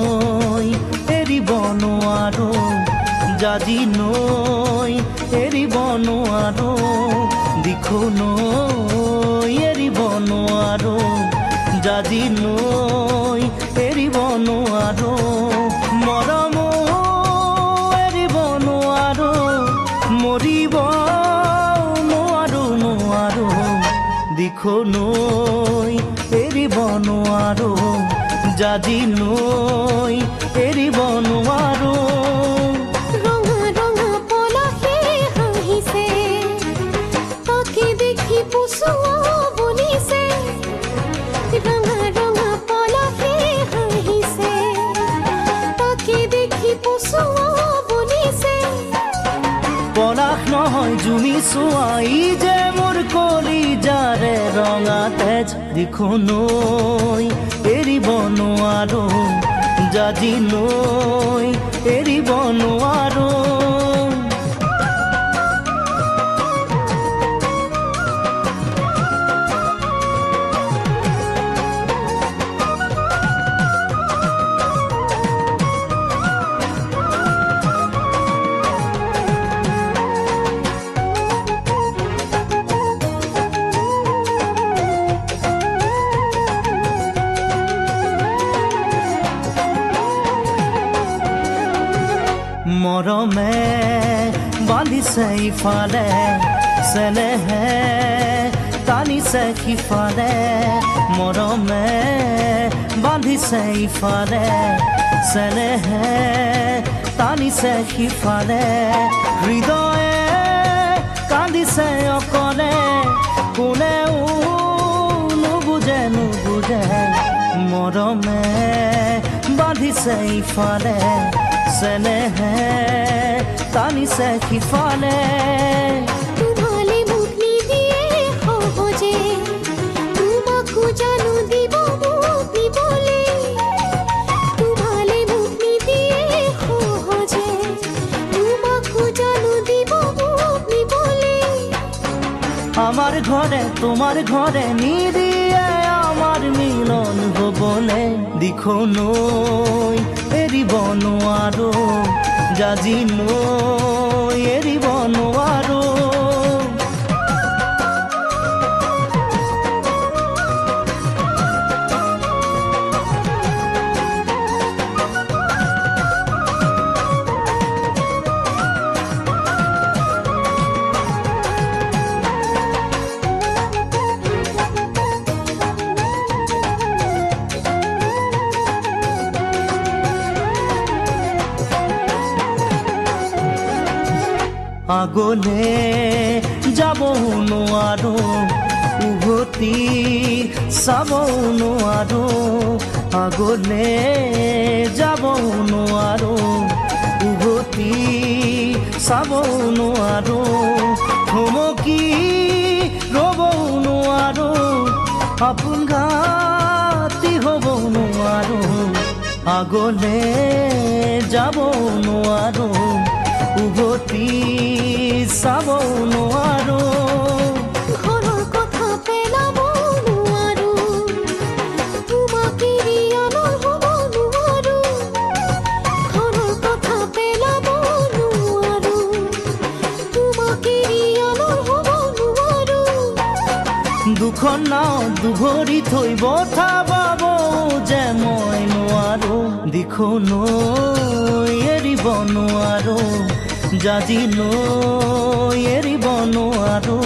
নৈ এৰিব নোৱাৰো জাজি নৈ এৰিব নোৱাৰো দিখো নৈ এৰিব নোৱাৰো জাজি নৈ এৰিব নোৱাৰো মৰম এৰিব নোৱাৰো মৰিব নোৱাৰো নোৱাৰো দিখো নৈ এৰিব নোৱাৰো জাজি নৈ এৰিব নোৱাৰো ৰঙা ৰঙা পলাশে হাঁহিছে তাকে দেখি পচুৱা বলিছে ৰঙা ৰঙা পলাশে হাঁহিছে তাকে দেখি পচুৱা বলিছে পলাশ নহয় জুমি চোৱাই যে মোৰ কলিজাৰে ৰঙা তেজ দিখো নৈ এৰিব নোৱাৰো জাজি নৈ এৰিব নোৱাৰো মৰমে বান্ধিছে ইফালে চেনেহে টানিছে সিফালে মৰমে বান্ধিছে ইফালে চেনেহে টানিছে সিফালে হৃদয়ে কান্দিছে অকলে কোনেও নুবুজে নুবুজে মৰমে বান্ধিছে ইফালে চেনেহে টানিছে সিফালে তোমালে মুখ নিদিয়ে সহজে তোমাকো জানো দিব মুখ দিবলে তোমালে মুখ নিদিয়ে সহজে তোমাকো জানো দিব মুখ দিবলে আমার ঘরে তোমার ঘরে নিদিয়ে আমার মিলন হবলে দিখো নৈ এৰিব নোৱাৰো জাজি নৈ এৰিব নোৱাৰো আগলে যাব নোৱাৰো উভতি চাব নোৱাৰো আগলে যাব নোৱাৰো উভতি চাব নোৱাৰো থমকি ৰ'ব নোৱাৰো আপোন ঘাটি হ'ব নোৱাৰো আগলে যাব নোৱাৰো উভতি চাব নোৱাৰো ঘৰৰ কথা পেলাব নোৱাৰো তোমাক এৰি আনৰ হ'ব নোৱাৰো ঘৰৰ কথা পেলাব নোৱাৰো তোমাক এৰি আনৰ হ'ব নোৱাৰো দুখন নাও দুভৰি থৈ বঠা বাব যে মই নোৱাৰো দিখো নৈ এৰিব নোৱাৰো জাজি নৈ এৰিব নোৱাৰো